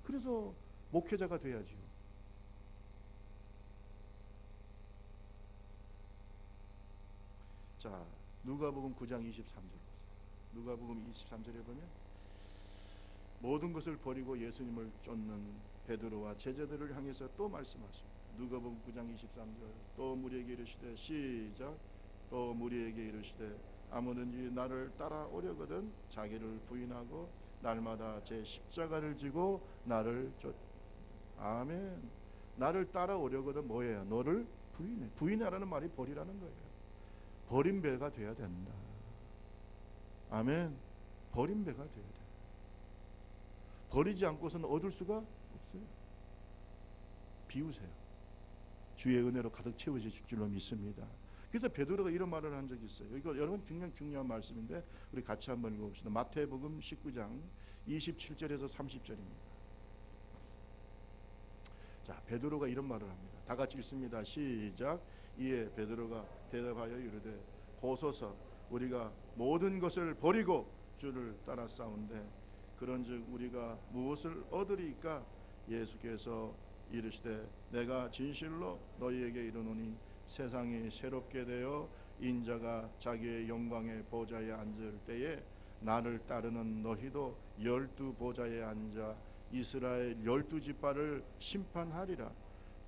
그래서 목회자가 돼야죠. 자, 누가복음 9장 23절. 누가복음 23절에 보면 모든 것을 버리고 예수님을 쫓는 베드로와 제자들을 향해서 또 말씀하십니다. 누가복음 9장 23절. 또 무리에게 이르시되 시작. 또 무리에게 이르시되 아무든지 나를 따라오려거든 자기를 부인하고 날마다 제 십자가를 지고 나를 쫓. 아멘. 나를 따라오려거든 뭐예요? 너를 부인해. 부인하라는 말이 버리라는 거예요. 버린 배가 돼야 된다. 아멘. 버린 배가 돼야 돼. 버리지 않고서는 얻을 수가 없어요. 비우세요. 주의 은혜로 가득 채워질 줄로 믿습니다. 그래서 베드로가 이런 말을 한 적이 있어요. 이거 여러분 굉장히 중요한 말씀인데 우리 같이 한번 읽어봅시다. 마태복음 19장 27절에서 30절입니다. 자, 베드로가 이런 말을 합니다. 다 같이 읽습니다. 시작. 이에 베드로가 대답하여 이르되 보소서 우리가 모든 것을 버리고 주를 따라 싸운데 그런즉 우리가 무엇을 얻으리까? 예수께서 이르시되 내가 진실로 너희에게 이르노니 세상이 새롭게 되어 인자가 자기의 영광의 보좌에 앉을 때에 나를 따르는 너희도 12 보좌에 앉아 이스라엘 12지파를 심판하리라.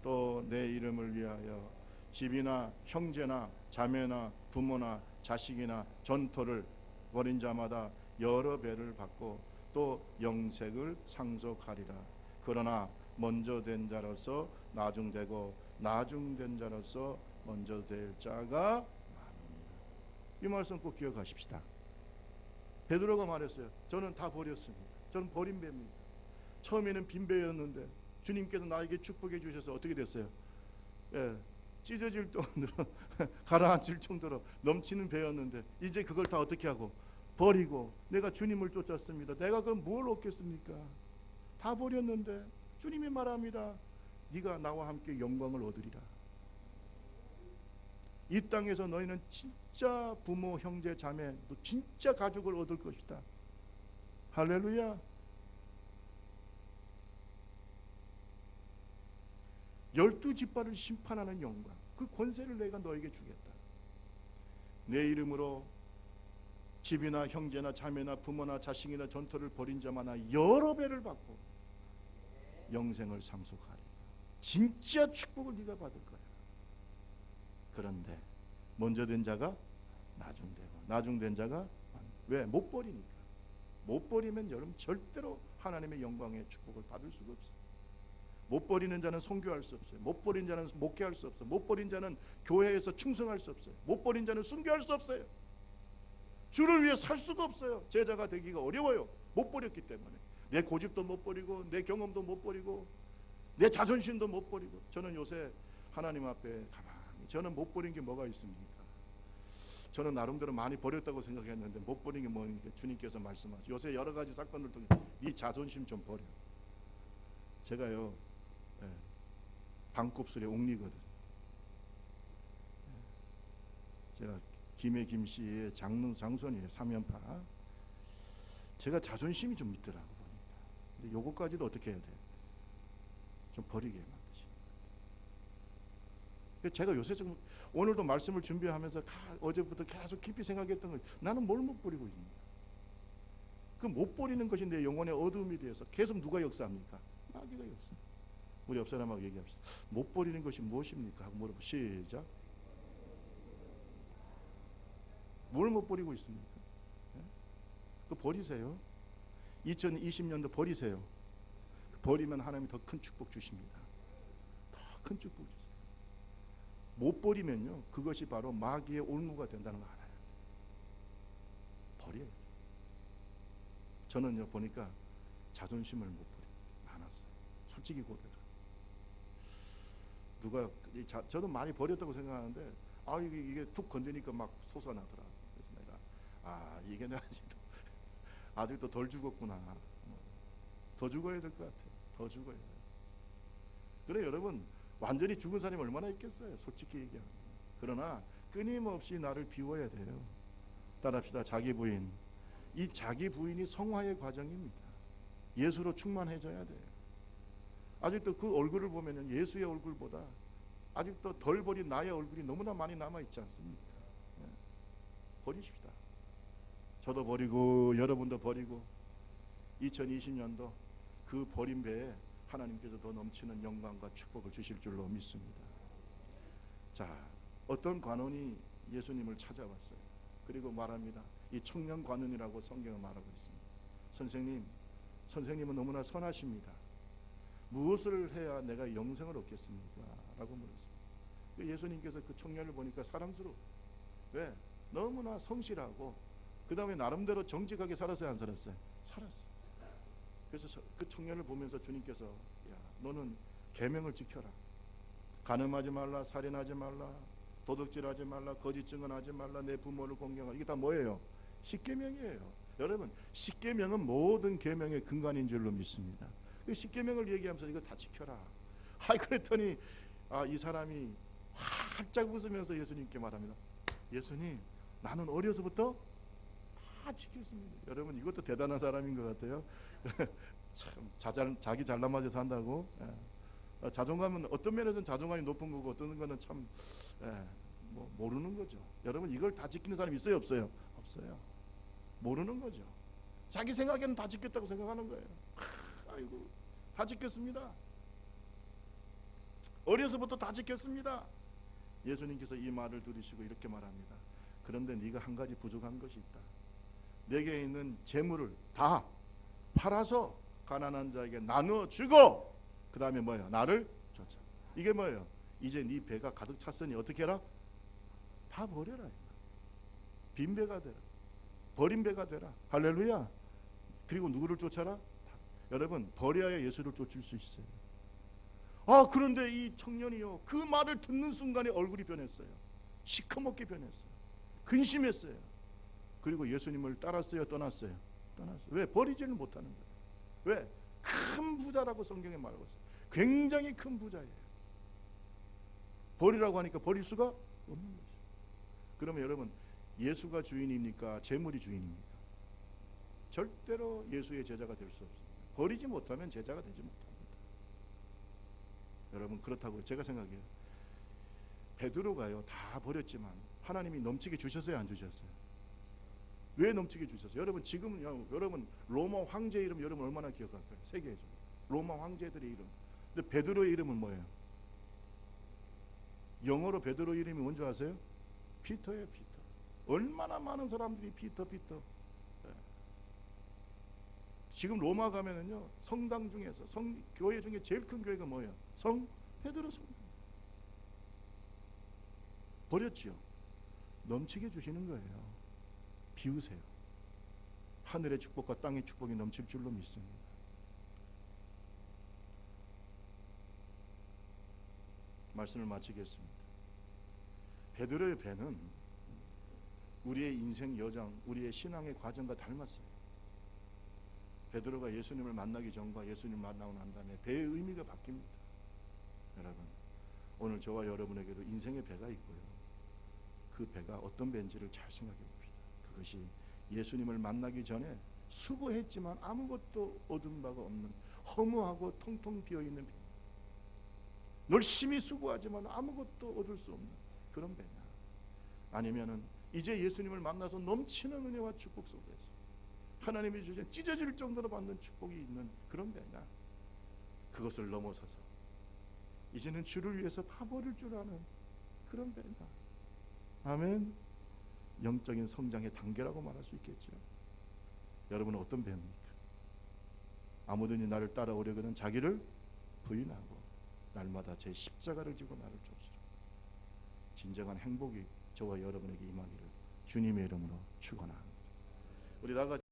또 내 이름을 위하여 집이나 형제나 자매나 부모나 자식이나 전토를 벌인 자마다 여러 배를 받고 또 영생을 상속하리라. 그러나 먼저 된 자로서 나중되고 나중된 자로서 먼저 될 자가 많으니라. 이 말씀 꼭 기억하십시다. 베드로가 말했어요. 저는 다 버렸습니다. 저는 버린 배입니다. 처음에는 빈 배였는데 주님께서 나에게 축복해 주셔서 어떻게 됐어요? 예, 찢어질 정도로 가라앉을 정도로 넘치는 배였는데 이제 그걸 다 어떻게 하고 버리고 내가 주님을 쫓았습니다. 내가 그럼 뭘 얻겠습니까? 다 버렸는데 주님이 말합니다. 네가 나와 함께 영광을 얻으리라. 이 땅에서 너희는 진짜 부모, 형제, 자매, 또 진짜 가족을 얻을 것이다. 할렐루야. 12지파를 심판하는 영광, 그 권세를 내가 너에게 주겠다. 내 이름으로 집이나 형제나 자매나 부모나 자식이나 전토를 벌인 자마다 여러 배를 받고 영생을 상속하리. 진짜 축복을 네가 받을 거야. 그런데 먼저 된 자가 나중되고 나중된 자가 왜? 못 버리니까. 못 버리면 여러분 절대로 하나님의 영광의 축복을 받을 수가 없어요. 못 버리는 자는 선교할 수 없어요. 못 버린 자는 목회할 수 없어요. 못 버린 자는 교회에서 충성할 수 없어요. 못 버린 자는 순교할 수 없어요. 주를 위해 살 수가 없어요. 제자가 되기가 어려워요. 못 버렸기 때문에. 내 고집도 못 버리고 내 경험도 못 버리고 내 자존심도 못 버리고. 저는 요새 하나님 앞에 가만히, 저는 못 버린 게 뭐가 있습니까? 저는 나름대로 많이 버렸다고 생각했는데 못 버린 게 뭐니까 주님께서 말씀하시죠. 요새 여러 가지 사건을 통해 네 자존심 좀 버려. 제가요, 방곱슬의 옥리거든. 제가 김해 김씨의 장손이에요. 3연파. 제가 자존심이 좀 있더라고 보니까. 근데 요거까지도 어떻게 해야 돼? 좀 버리게 만드시. 제가 요새 좀 오늘도 말씀을 준비하면서 어제부터 계속 깊이 생각했던 거, 나는 뭘 못 버리고 있는가? 그 못 버리는 것이 내 영혼의 어둠이 되어서 계속 누가 역사합니까? 마귀가 역사. 우리 옆 사람하고 얘기합시다. 못 버리는 것이 무엇입니까? 하고 물어보. 시작. 뭘 못 버리고 있습니까? 그 버리세요. 2020년도 버리세요. 버리면 하나님이 더 큰 축복 주십니다. 더 큰 축복 주세요. 못 버리면요, 그것이 바로 마귀의 올무가 된다는 거 알아요. 버려요. 저는요 보니까 자존심을 못 버려 많았어요. 솔직히 고백을. 누가 저도 많이 버렸다고 생각하는데 이게 툭 건드니까 막 솟아나더라. 그래서 내가 이게 내가 아직도 덜 죽었구나. 더 죽어야 될 것 같아요. 더 죽어야 돼요. 그래 여러분, 완전히 죽은 사람이 얼마나 있겠어요. 솔직히 얘기하면. 그러나 끊임없이 나를 비워야 돼요. 따라합시다. 자기 부인. 이 자기 부인이 성화의 과정입니다. 예수로 충만해져야 돼요. 아직도 그 얼굴을 보면 예수의 얼굴보다 아직도 덜 버린 나의 얼굴이 너무나 많이 남아있지 않습니까? 버리십시다. 저도 버리고 여러분도 버리고 2020년도 그 버린 배에 하나님께서 더 넘치는 영광과 축복을 주실 줄로 믿습니다. 자, 어떤 관원이 예수님을 찾아왔어요. 그리고 말합니다. 이 청년 관원이라고 성경은 말하고 있습니다. 선생님은 너무나 선하십니다. 무엇을 해야 내가 영생을 얻겠습니까? 라고 물었습니다. 예수님께서 그 청년을 보니까 사랑스러워. 왜? 너무나 성실하고 그 다음에 나름대로 정직하게 살았어요? 안 살았어요? 살았어요. 그래서 그 청년을 보면서 주님께서 야, 너는 계명을 지켜라. 간음하지 말라, 살인하지 말라, 도둑질하지 말라, 거짓 증언하지 말라, 내 부모를 공경하라. 이게 다 뭐예요? 십계명이에요. 여러분, 십계명은 모든 계명의 근간인 줄로 믿습니다. 십계명을 얘기하면서 이거 다 지켜라. 그랬더니 이 사람이 활짝 웃으면서 예수님께 말합니다. 예수님, 나는 어려서부터 다 지켰습니다. 여러분, 이것도 대단한 사람인 것 같아요. 참 자기 잘나맞아 산다고. 자존감은 어떤 면에서는 자존감이 높은 거고 어떤 거는 참 모르는 거죠. 여러분, 이걸 다 지키는 사람이 있어요, 없어요? 없어요. 모르는 거죠. 자기 생각에는 다 지켰다고 생각하는 거예요. 아이고, 다 지켰습니다. 어려서부터 다 지켰습니다. 예수님께서 이 말을 들으시고 이렇게 말합니다. 그런데 네가 한 가지 부족한 것이 있다. 내게 있는 재물을 다 팔아서 가난한 자에게 나누어 주고 그 다음에 뭐예요? 나를 쫓아. 이게 뭐예요? 이제 네 배가 가득 찼으니 어떻게 해라? 다 버려라. 빈 배가 되라. 버린 배가 되라. 할렐루야. 그리고 누구를 쫓아라? 여러분, 버려야 예수를 쫓을 수 있어요. 그런데 이 청년이요, 그 말을 듣는 순간에 얼굴이 변했어요. 시커멓게 변했어요. 근심했어요. 그리고 예수님을 따랐어요, 떠났어요? 떠났어요. 왜? 버리지를 못하는 거예요. 왜? 큰 부자라고 성경에 말하고 있어요. 굉장히 큰 부자예요. 버리라고 하니까 버릴 수가 없는 거죠. 그러면 여러분, 예수가 주인입니까? 재물이 주인입니까? 절대로 예수의 제자가 될 수 없습니다. 버리지 못하면 제자가 되지 못합니다. 여러분, 그렇다고 제가 생각해요. 베드로가요, 다 버렸지만 하나님이 넘치게 주셨어요, 안 주셨어요? 왜 넘치게 주셨어요? 여러분, 지금은요, 여러분 로마 황제 이름 여러분 얼마나 기억할까요? 세계에서 로마 황제들의 이름. 근데 베드로의 이름은 뭐예요? 영어로 베드로 이름이 뭔지 아세요? 피터예요, 피터. 얼마나 많은 사람들이 피터. 지금 로마 가면은요, 성당 중에서 교회 중에 제일 큰 교회가 뭐예요? 성 베드로 성당. 버렸지요. 넘치게 주시는 거예요. 비우세요. 하늘의 축복과 땅의 축복이 넘칠 줄로 믿습니다. 말씀을 마치겠습니다. 베드로의 배는 우리의 인생 여정, 우리의 신앙의 과정과 닮았어요. 베드로가 예수님을 만나기 전과 예수님을 만나고 난 다음에 배의 의미가 바뀝니다. 여러분, 오늘 저와 여러분에게도 인생의 배가 있고요. 그 배가 어떤 배인지를 잘 생각해 봅시다. 그것이 예수님을 만나기 전에 수고했지만 아무것도 얻은 바가 없는 허무하고 텅텅 비어있는 배. 열심히 수고하지만 아무것도 얻을 수 없는 그런 배냐, 아니면은 이제 예수님을 만나서 넘치는 은혜와 축복 속에서 하나님이 주신 찢어질 정도로 받는 축복이 있는 그런 배냐, 그것을 넘어서서 이제는 주를 위해서 다 버릴 줄 아는 그런 배냐. 아멘. 영적인 성장의 단계라고 말할 수 있겠죠. 여러분은 어떤 배입니까? 아무든지 나를 따라오려거든 자기를 부인하고 날마다 제 십자가를 지고 나를 쫓으라. 진정한 행복이 저와 여러분에게 임하기를 주님의 이름으로 축원합니다. 우리 다 같이